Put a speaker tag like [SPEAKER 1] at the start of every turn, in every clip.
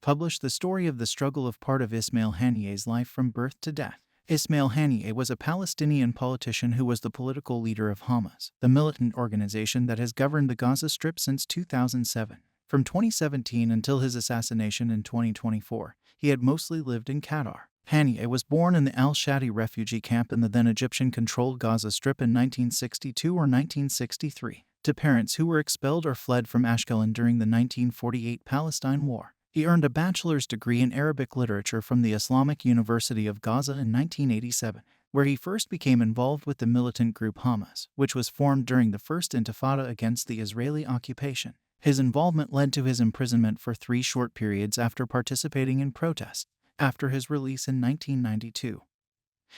[SPEAKER 1] published the story of the struggle of part of Ismail Haniyeh's life from birth to death. Ismail Haniyeh was a Palestinian politician who was the political leader of Hamas, the militant organization that has governed the Gaza Strip since 2007. From 2017 until his assassination in 2024, he had mostly lived in Qatar. Haniyeh was born in the al-Shati refugee camp in the then Egyptian-controlled Gaza Strip in 1962 or 1963, to parents who were expelled or fled from Ashkelon during the 1948 Palestine War. He earned a bachelor's degree in Arabic literature from the Islamic University of Gaza in 1987, where he first became involved with the militant group Hamas, which was formed during the First Intifada against the Israeli occupation. His involvement led to his imprisonment for 3 short periods after participating in protests. After his release in 1992,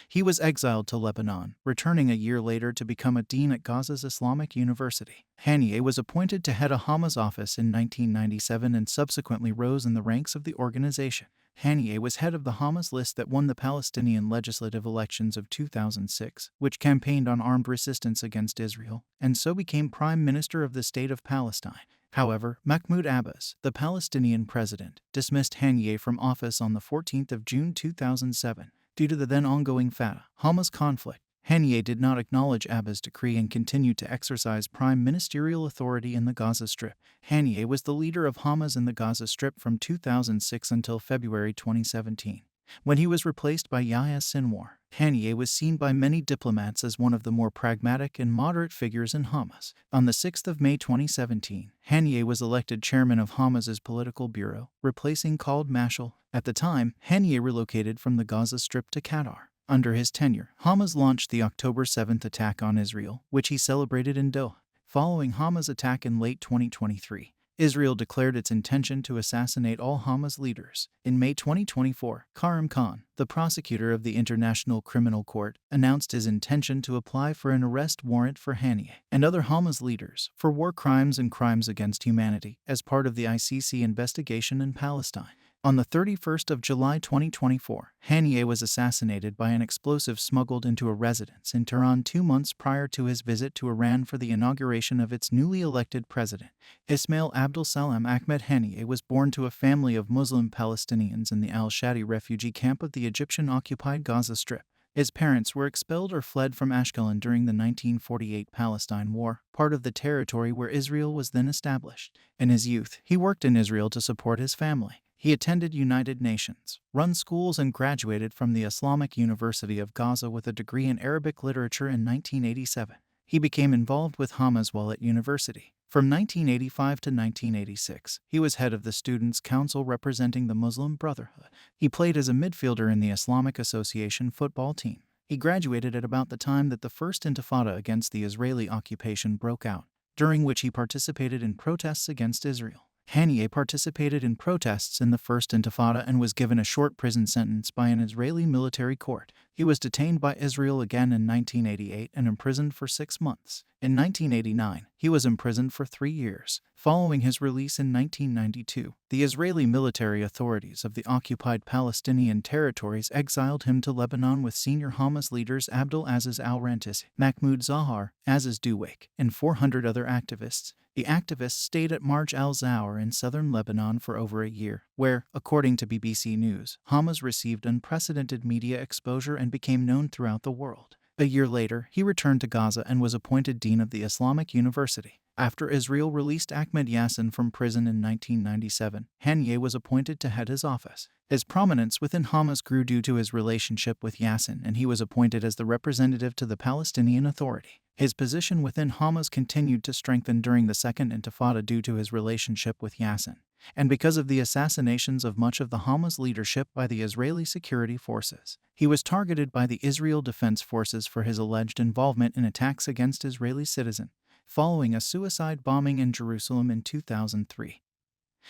[SPEAKER 1] he was exiled to Lebanon, returning a year later to become a dean at Gaza's Islamic University. Haniyeh was appointed to head a Hamas office in 1997 and subsequently rose in the ranks of the organization. Haniyeh was head of the Hamas list that won the Palestinian legislative elections of 2006, which campaigned on armed resistance against Israel, and so became Prime Minister of the State of Palestine. However, Mahmoud Abbas, the Palestinian president, dismissed Haniyeh from office on the 14th of June 2007. Due to the then ongoing Fatah-Hamas conflict, Haniyeh did not acknowledge Abbas' decree and continued to exercise prime ministerial authority in the Gaza Strip. Haniyeh was the leader of Hamas in the Gaza Strip from 2006 until February 2017, when he was replaced by Yahya Sinwar. Haniyeh was seen by many diplomats as one of the more pragmatic and moderate figures in Hamas. On the 6th of May 2017, Haniyeh was elected chairman of Hamas's political bureau, replacing Khaled Mashal. At the time, Haniyeh relocated from the Gaza Strip to Qatar. Under his tenure, Hamas launched the October 7th attack on Israel, which he celebrated in Doha. Following Hamas' attack in late 2023, Israel declared its intention to assassinate all Hamas leaders. In May 2024, Karim Khan, the prosecutor of the International Criminal Court, announced his intention to apply for an arrest warrant for Haniyeh and other Hamas leaders for war crimes and crimes against humanity as part of the ICC investigation in Palestine. On the 31st of July 2024, Haniyeh was assassinated by an explosive smuggled into a residence in Tehran 2 months prior to his visit to Iran for the inauguration of its newly elected president. Ismail Abdul Salam Ahmed Haniyeh was born to a family of Muslim Palestinians in the al-Shati refugee camp of the Egyptian-occupied Gaza Strip. His parents were expelled or fled from Ashkelon during the 1948 Palestine War, part of the territory where Israel was then established. In his youth, he worked in Israel to support his family. He attended United Nations, run schools and graduated from the Islamic University of Gaza with a degree in Arabic literature in 1987. He became involved with Hamas while at university. From 1985 to 1986, he was head of the Students' Council representing the Muslim Brotherhood. He played as a midfielder in the Islamic Association football team. He graduated at about the time that the First Intifada against the Israeli occupation broke out, during which he participated in protests against Israel. Haniyeh participated in protests in the First Intifada and was given a short prison sentence by an Israeli military court. He was detained by Israel again in 1988 and imprisoned for 6 months. In 1989, he was imprisoned for 3 years. Following his release in 1992, the Israeli military authorities of the occupied Palestinian territories exiled him to Lebanon with senior Hamas leaders Abdel Aziz al-Rantisi, Mahmoud Zahar, Aziz Duwaik, and 400 other activists. The activists stayed at Marj al-Zawr in southern Lebanon for over a year, where, according to BBC News, Hamas received unprecedented media exposure and became known throughout the world. A year later, he returned to Gaza and was appointed dean of the Islamic University. After Israel released Ahmed Yassin from prison in 1997, Haniyeh was appointed to head his office. His prominence within Hamas grew due to his relationship with Yassin, and he was appointed as the representative to the Palestinian Authority. His position within Hamas continued to strengthen during the Second Intifada due to his relationship with Yassin, and because of the assassinations of much of the Hamas leadership by the Israeli security forces. He was targeted by the Israel Defense Forces for his alleged involvement in attacks against Israeli citizens, following a suicide bombing in Jerusalem in 2003.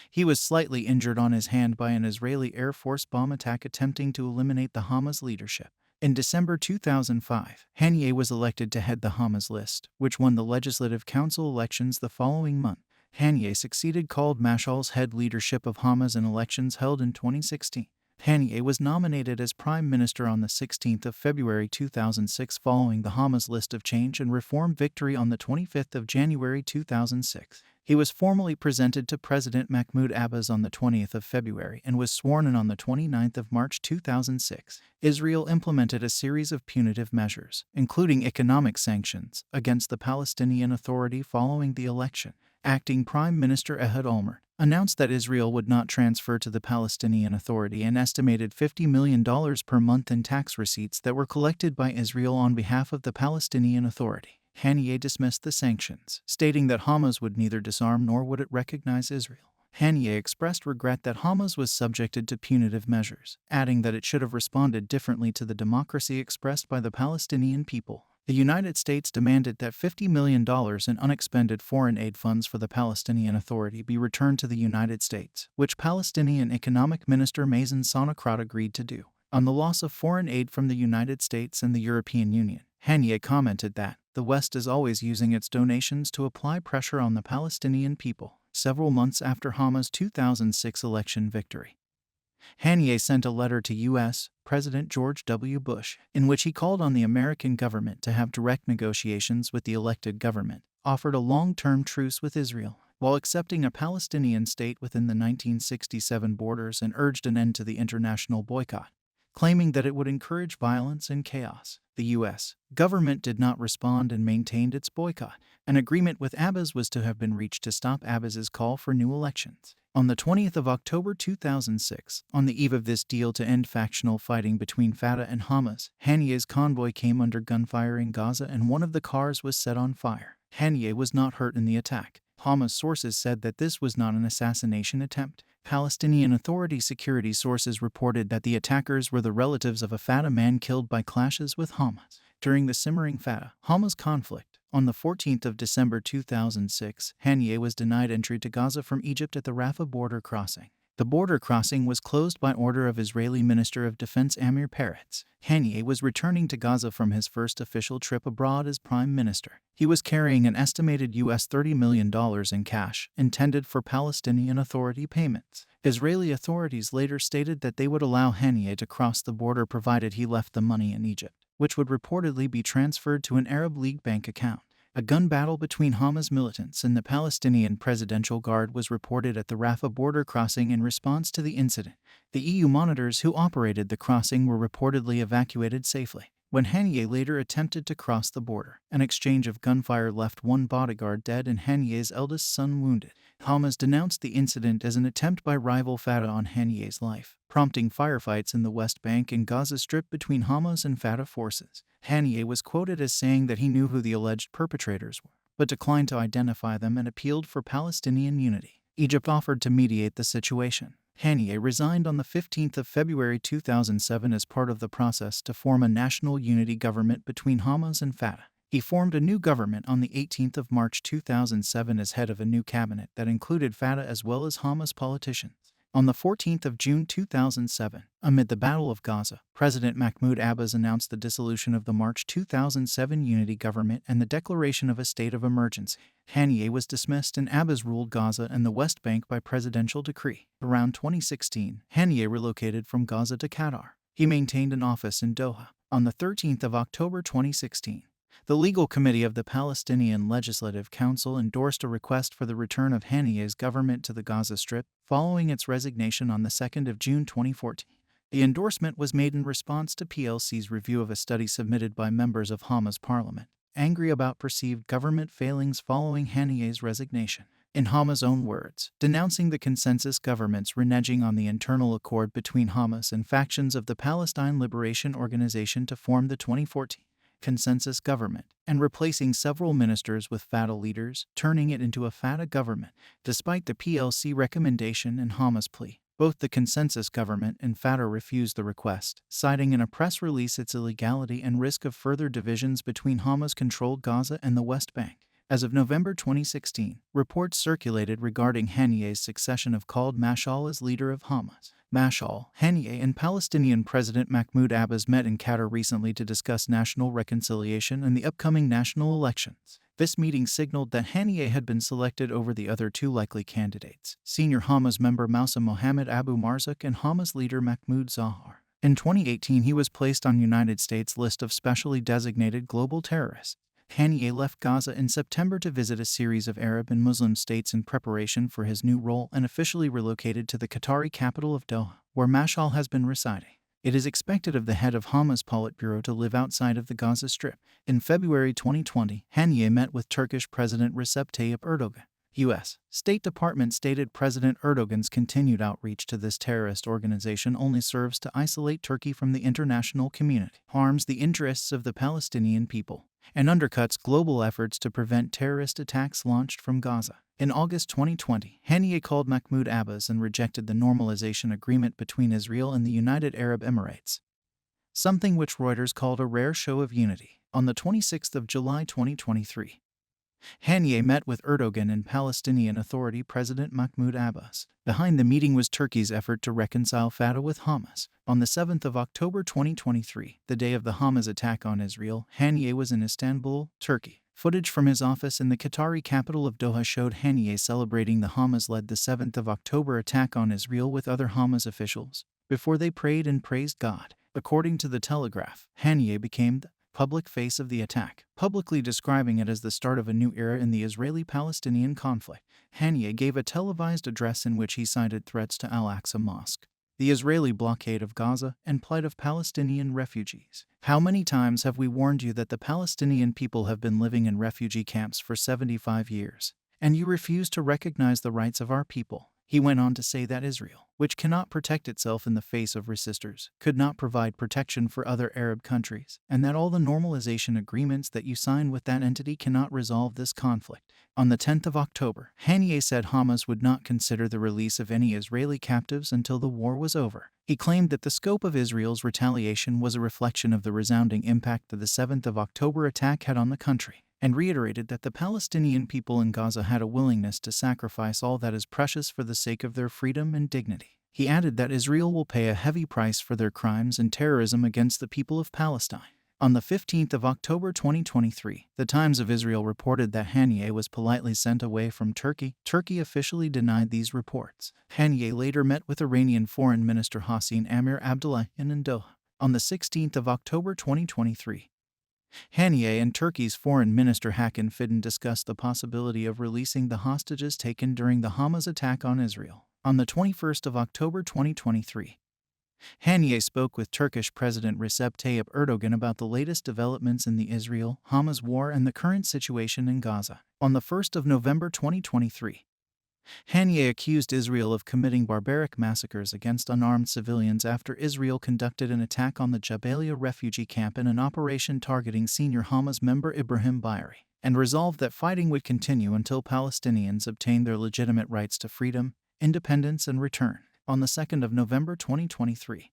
[SPEAKER 1] He was slightly injured on his hand by an Israeli Air Force bomb attack attempting to eliminate the Hamas leadership. In December 2005, Haniyeh was elected to head the Hamas list, which won the Legislative Council elections the following month. Haniyeh succeeded Khaled Mashal's head leadership of Hamas in elections held in 2016. Haniyeh was nominated as Prime Minister on the 16th of February 2006 following the Hamas list of change and reform victory on the 25th of January 2006. He was formally presented to President Mahmoud Abbas on the 20th of February and was sworn in on the 29th of March 2006. Israel implemented a series of punitive measures, including economic sanctions, against the Palestinian Authority following the election. Acting Prime Minister Ehud Olmert announced that Israel would not transfer to the Palestinian Authority an estimated $50 million per month in tax receipts that were collected by Israel on behalf of the Palestinian Authority. Haniyeh dismissed the sanctions, stating that Hamas would neither disarm nor would it recognize Israel. Haniyeh expressed regret that Hamas was subjected to punitive measures, adding that it should have responded differently to the democracy expressed by the Palestinian people. The United States demanded that $50 million in unexpended foreign aid funds for the Palestinian Authority be returned to the United States, which Palestinian Economic Minister Mazen Sonokrat agreed to do. On the loss of foreign aid from the United States and the European Union, Haniyeh commented that the West is always using its donations to apply pressure on the Palestinian people. Several months after Hamas' 2006 election victory, Haniyeh sent a letter to U.S. President George W. Bush, in which he called on the American government to have direct negotiations with the elected government, offered a long-term truce with Israel, while accepting a Palestinian state within the 1967 borders, and urged an end to the international boycott, claiming that it would encourage violence and chaos. The U.S. government did not respond and maintained its boycott. An agreement with Abbas was to have been reached to stop Abbas's call for new elections. On the 20th of October 2006, on the eve of this deal to end factional fighting between Fatah and Hamas, Haniyeh's convoy came under gunfire in Gaza and one of the cars was set on fire. Haniyeh was not hurt in the attack. Hamas sources said that this was not an assassination attempt. Palestinian Authority security sources reported that the attackers were the relatives of a Fatah man killed by clashes with Hamas. During the simmering Fatah-Hamas conflict, on the 14th of December 2006, Haniyeh was denied entry to Gaza from Egypt at the Rafah border crossing. The border crossing was closed by order of Israeli Minister of Defense Amir Peretz. Haniyeh was returning to Gaza from his first official trip abroad as Prime Minister. He was carrying an estimated $30 million in cash, intended for Palestinian Authority payments. Israeli authorities later stated that they would allow Haniyeh to cross the border provided he left the money in Egypt, which would reportedly be transferred to an Arab League bank account. A gun battle between Hamas militants and the Palestinian Presidential Guard was reported at the Rafah border crossing in response to the incident. The EU monitors who operated the crossing were reportedly evacuated safely. When Haniyeh later attempted to cross the border, an exchange of gunfire left one bodyguard dead and Haniyeh's eldest son wounded. Hamas denounced the incident as an attempt by rival Fatah on Haniyeh's life, prompting firefights in the West Bank and Gaza Strip between Hamas and Fatah forces. Haniyeh was quoted as saying that he knew who the alleged perpetrators were, but declined to identify them and appealed for Palestinian unity. Egypt offered to mediate the situation. Haniyeh resigned on the 15th of February 2007 as part of the process to form a national unity government between Hamas and Fatah. He formed a new government on the 18th of March 2007 as head of a new cabinet that included Fatah as well as Hamas politicians. On the 14th of June 2007, amid the Battle of Gaza, President Mahmoud Abbas announced the dissolution of the March 2007 unity government and the declaration of a state of emergency. Haniyeh was dismissed and Abbas ruled Gaza and the West Bank by presidential decree. Around 2016, Haniyeh relocated from Gaza to Qatar. He maintained an office in Doha. On the 13th of October 2016, the Legal Committee of the Palestinian Legislative Council endorsed a request for the return of Haniyeh's government to the Gaza Strip following its resignation on the 2nd of June 2014. The endorsement was made in response to PLC's review of a study submitted by members of Hamas parliament, angry about perceived government failings following Haniyeh's resignation. In Hamas' own words, denouncing the consensus government's reneging on the internal accord between Hamas and factions of the Palestine Liberation Organization to form the 2014 consensus government, and replacing several ministers with Fatah leaders, turning it into a Fatah government. Despite the PLC recommendation and Hamas plea, both the consensus government and Fatah refused the request, citing in a press release its illegality and risk of further divisions between Hamas-controlled Gaza and the West Bank. As of November 2016, reports circulated regarding Haniyeh's succession have called Mashal as leader of Hamas. Mashal, Haniyeh, and Palestinian President Mahmoud Abbas met in Qatar recently to discuss national reconciliation and the upcoming national elections. This meeting signaled that Haniyeh had been selected over the other two likely candidates, senior Hamas member Moussa Mohammed Abu Marzouk and Hamas leader Mahmoud Zahar. In 2018, he was placed on United States' list of specially designated global terrorists. Haniyeh left Gaza in September to visit a series of Arab and Muslim states in preparation for his new role and officially relocated to the Qatari capital of Doha, where Mashal has been residing. It is expected of the head of Hamas Politburo to live outside of the Gaza Strip. In February 2020, Haniyeh met with Turkish President Recep Tayyip Erdogan. U.S. State Department stated President Erdogan's continued outreach to this terrorist organization only serves to isolate Turkey from the international community, harms the interests of the Palestinian people, and undercuts global efforts to prevent terrorist attacks launched from Gaza. In August 2020, Haniyeh called Mahmoud Abbas and rejected the normalization agreement between Israel and the United Arab Emirates, something which Reuters called a rare show of unity. On the 26th of July 2023, Haniyeh met with Erdogan and Palestinian Authority President Mahmoud Abbas. Behind the meeting was Turkey's effort to reconcile Fatah with Hamas. On the 7th of October 2023, the day of the Hamas attack on Israel, Haniyeh was in Istanbul, Turkey. Footage from his office in the Qatari capital of Doha showed Haniyeh celebrating the Hamas-led the 7th of October attack on Israel with other Hamas officials, before they prayed and praised God. According to The Telegraph, Haniyeh became the public face of the attack, publicly describing it as the start of a new era in the Israeli-Palestinian conflict. Haniyeh gave a televised address in which he cited threats to Al-Aqsa Mosque, the Israeli blockade of Gaza, and plight of Palestinian refugees. How many times have we warned you that the Palestinian people have been living in refugee camps for 75 years, and you refuse to recognize the rights of our people? He went on to say that Israel, which cannot protect itself in the face of resistors, could not provide protection for other Arab countries, and that all the normalization agreements that you sign with that entity cannot resolve this conflict. On the 10th of October, Haniyeh said Hamas would not consider the release of any Israeli captives until the war was over. He claimed that the scope of Israel's retaliation was a reflection of the resounding impact that the 7th of October attack had on the country, and reiterated that the Palestinian people in Gaza had a willingness to sacrifice all that is precious for the sake of their freedom and dignity. He added that Israel will pay a heavy price for their crimes and terrorism against the people of Palestine. On the 15th of October 2023, The Times of Israel reported that Haniyeh was politely sent away from Turkey. Turkey officially denied these reports. Haniyeh later met with Iranian Foreign Minister Hossein Amir-Abdollahian in Doha. On the 16th of October 2023, Haniyeh and Turkey's Foreign Minister Hakan Fidan discussed the possibility of releasing the hostages taken during the Hamas attack on Israel. On the 21st of October 2023, Haniyeh spoke with Turkish President Recep Tayyip Erdogan about the latest developments in the Israel-Hamas war and the current situation in Gaza. On the 1st of November 2023, Haniyeh accused Israel of committing barbaric massacres against unarmed civilians after Israel conducted an attack on the Jabalia refugee camp in an operation targeting senior Hamas member Ibrahim Bayri, and resolved that fighting would continue until Palestinians obtained their legitimate rights to freedom, independence, and return. On the 2nd of November 2023,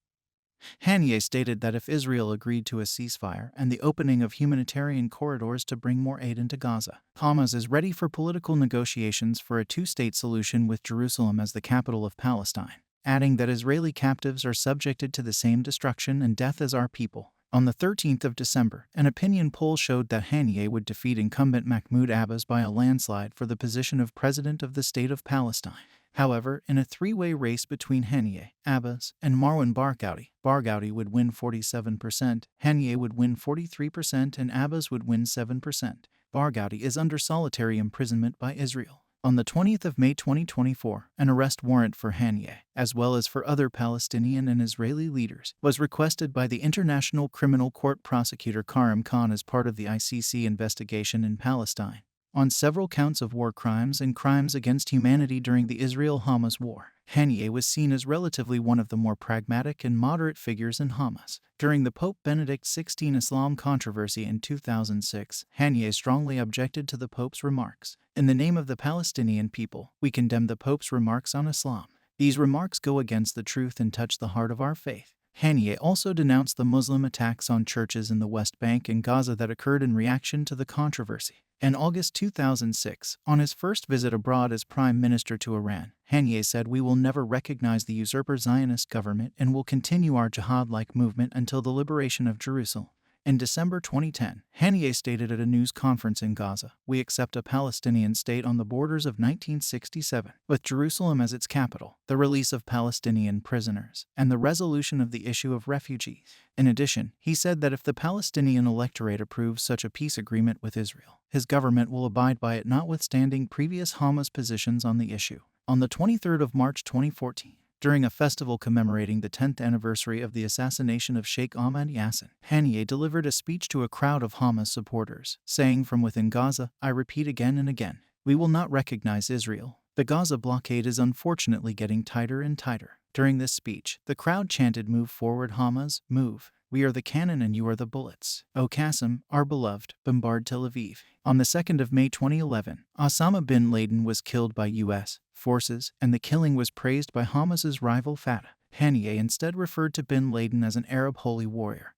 [SPEAKER 1] Haniyeh stated that if Israel agreed to a ceasefire and the opening of humanitarian corridors to bring more aid into Gaza, Hamas is ready for political negotiations for a two-state solution with Jerusalem as the capital of Palestine, adding that Israeli captives are subjected to the same destruction and death as our people. On the 13th of December, an opinion poll showed that Haniyeh would defeat incumbent Mahmoud Abbas by a landslide for the position of President of the State of Palestine. However, in a three-way race between Haniyeh, Abbas, and Marwan Barghouti, Barghouti would win 47%, Haniyeh would win 43%, and Abbas would win 7%. Barghouti is under solitary imprisonment by Israel. On the 20th of May 2024, an arrest warrant for Haniyeh, as well as for other Palestinian and Israeli leaders, was requested by the International Criminal Court prosecutor Karim Khan as part of the ICC investigation in Palestine on several counts of war crimes and crimes against humanity during the Israel-Hamas war. Haniyeh was seen as relatively one of the more pragmatic and moderate figures in Hamas. During the Pope Benedict XVI Islam controversy in 2006, Haniyeh strongly objected to the Pope's remarks. In the name of the Palestinian people, we condemn the Pope's remarks on Islam. These remarks go against the truth and touch the heart of our faith. Haniyeh also denounced the Muslim attacks on churches in the West Bank and Gaza that occurred in reaction to the controversy. In August 2006, on his first visit abroad as Prime Minister to Iran, Haniyeh said, "We will never recognize the usurper Zionist government and will continue our jihad-like movement until the liberation of Jerusalem." In December 2010, Haniyeh stated at a news conference in Gaza, "We accept a Palestinian state on the borders of 1967, with Jerusalem as its capital, the release of Palestinian prisoners, and the resolution of the issue of refugees." In addition, he said that if the Palestinian electorate approves such a peace agreement with Israel, his government will abide by it, notwithstanding previous Hamas positions on the issue. On the 23rd of March 2014, during a festival commemorating the 10th anniversary of the assassination of Sheikh Ahmad Yassin, Haniyeh delivered a speech to a crowd of Hamas supporters, saying, "From within Gaza, I repeat again and again, we will not recognize Israel. The Gaza blockade is unfortunately getting tighter and tighter." During this speech, the crowd chanted, "Move forward, Hamas, move. We are the cannon and you are the bullets. O Qassem, our beloved, bombard Tel Aviv." On the 2nd of May 2011, Osama bin Laden was killed by U.S. forces, and the killing was praised by Hamas's rival Fatah. Haniyeh instead referred to bin Laden as an Arab holy warrior,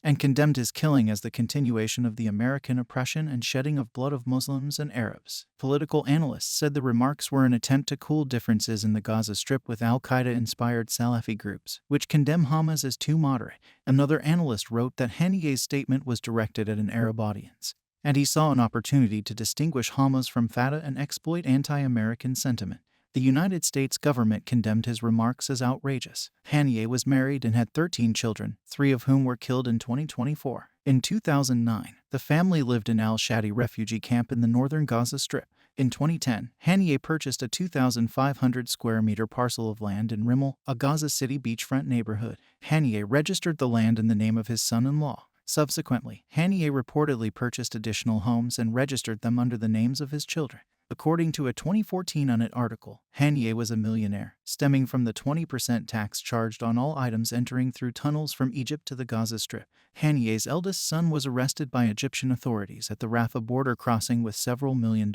[SPEAKER 1] and condemned his killing as the continuation of the American oppression and shedding of blood of Muslims and Arabs. Political analysts said the remarks were an attempt to cool differences in the Gaza Strip with al-Qaeda-inspired Salafi groups, which condemn Hamas as too moderate. Another analyst wrote that Haniyeh's statement was directed at an Arab audience, and he saw an opportunity to distinguish Hamas from Fatah and exploit anti-American sentiment. The United States government condemned his remarks as outrageous. Haniyeh was married and had 13 children, 3 of whom were killed in 2024. In 2009, the family lived in al-Shadi refugee camp in the northern Gaza Strip. In 2010, Haniyeh purchased a 2,500 square meter parcel of land in Rimmel, a Gaza City beachfront neighborhood. Haniyeh registered the land in the name of his son-in-law. Subsequently, Haniyeh reportedly purchased additional homes and registered them under the names of his children. According to a 2014 UNIT article, Haniyeh was a millionaire, stemming from the 20% tax charged on all items entering through tunnels from Egypt to the Gaza Strip. Haniyeh's eldest son was arrested by Egyptian authorities at the Rafah border crossing with several $1 million,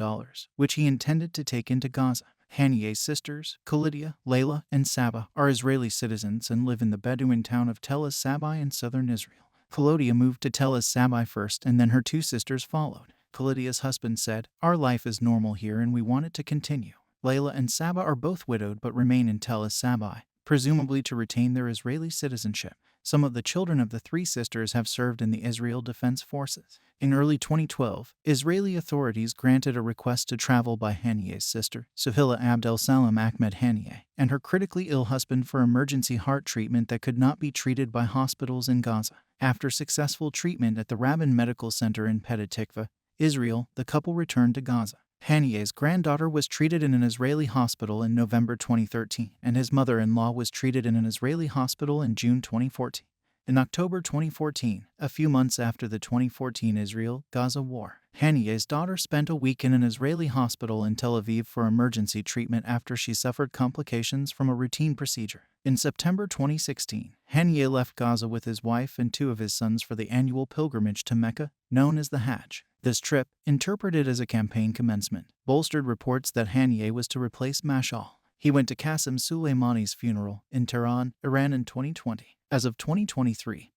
[SPEAKER 1] which he intended to take into Gaza. Haniyeh's sisters, Khalidia, Layla, and Saba, are Israeli citizens and live in the Bedouin town of Tel Es-Sabai in southern Israel. Khalidia moved to Tel Es-Sabai first, and then her 2 sisters followed. Khalidia's husband said, "Our life is normal here and we want it to continue." Layla and Saba are both widowed but remain in Tel Es-Sabai, presumably to retain their Israeli citizenship. Some of the children of the 3 sisters have served in the Israel Defense Forces. In early 2012, Israeli authorities granted a request to travel by Haniyeh's sister, Suhaila Abdel Salam Ahmed Haniyeh, and her critically ill husband for emergency heart treatment that could not be treated by hospitals in Gaza. After successful treatment at the Rabin Medical Center in Petah Tikva, Israel, the couple returned to Gaza. Haniyeh's granddaughter was treated in an Israeli hospital in November 2013, and his mother-in-law was treated in an Israeli hospital in June 2014. In October 2014, a few months after the 2014 Israel-Gaza war, Haniyeh's daughter spent a week in an Israeli hospital in Tel Aviv for emergency treatment after she suffered complications from a routine procedure. In September 2016, Haniyeh left Gaza with his wife and 2 of his sons for the annual pilgrimage to Mecca, known as the Hajj. This trip, interpreted as a campaign commencement, bolstered reports that Haniyeh was to replace Mashal. He went to Qasem Soleimani's funeral in Tehran, Iran in 2020. As of 2023,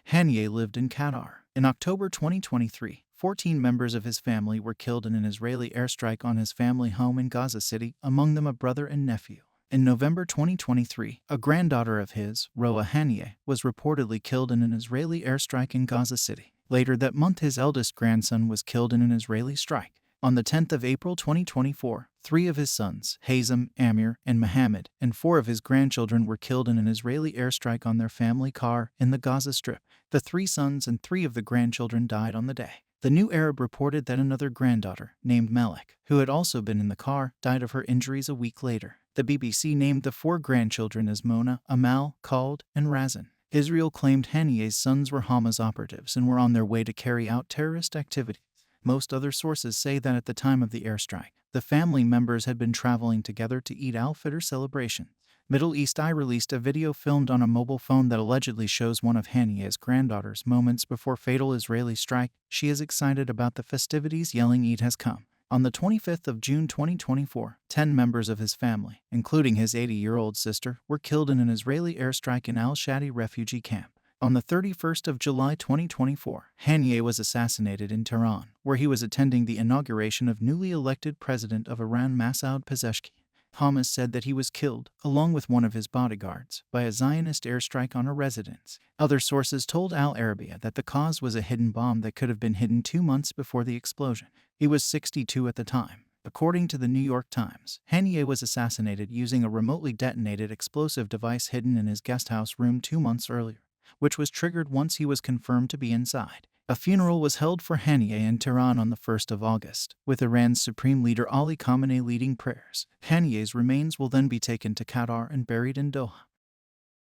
[SPEAKER 1] Haniyeh lived in Qatar. In October 2023, 14 members of his family were killed in an Israeli airstrike on his family home in Gaza City, among them a brother and nephew. In November 2023, a granddaughter of his, Roa Haniyeh, was reportedly killed in an Israeli airstrike in Gaza City. Later that month, his eldest grandson was killed in an Israeli strike. On the 10th of April 2024, 3 of his sons, Hazem, Amir, and Mohammed, and 4 of his grandchildren were killed in an Israeli airstrike on their family car in the Gaza Strip. The 3 sons and 3 of the grandchildren died on the day. The New Arab reported that another granddaughter, named Malek, who had also been in the car, died of her injuries a week later. The BBC named the 4 grandchildren as Mona, Amal, Khald, and Razan. Israel claimed Haniyeh's sons were Hamas operatives and were on their way to carry out terrorist activities. Most other sources say that at the time of the airstrike, the family members had been traveling together to Eid al-Fitr celebration. Middle East Eye released a video filmed on a mobile phone that allegedly shows one of Haniyeh's granddaughters moments before fatal Israeli strike. She is excited about the festivities, yelling, "Eid has come." On the 25th of June 2024, 10 members of his family, including his 80-year-old sister, were killed in an Israeli airstrike in al-Shadi refugee camp. On the 31st of July 2024, Haniyeh was assassinated in Tehran, where he was attending the inauguration of newly elected president of Iran Masoud Pezeshkian. Hamas said that he was killed, along with one of his bodyguards, by a Zionist airstrike on a residence. Other sources told Al Arabiya that the cause was a hidden bomb that could have been hidden 2 months before the explosion. He was 62 at the time. According to the New York Times, Haniyeh was assassinated using a remotely detonated explosive device hidden in his guesthouse room 2 months earlier, which was triggered once he was confirmed to be inside. A funeral was held for Haniyeh in Tehran on the 1st of August, with Iran's Supreme Leader Ali Khamenei leading prayers. Haniyeh's remains will then be taken to Qatar and buried in Doha.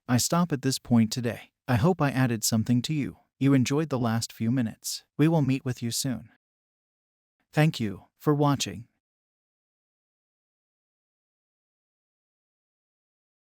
[SPEAKER 1] I stop at this point today. I hope I added something to you. You enjoyed the last few minutes. We will meet with you soon. Thank you for watching.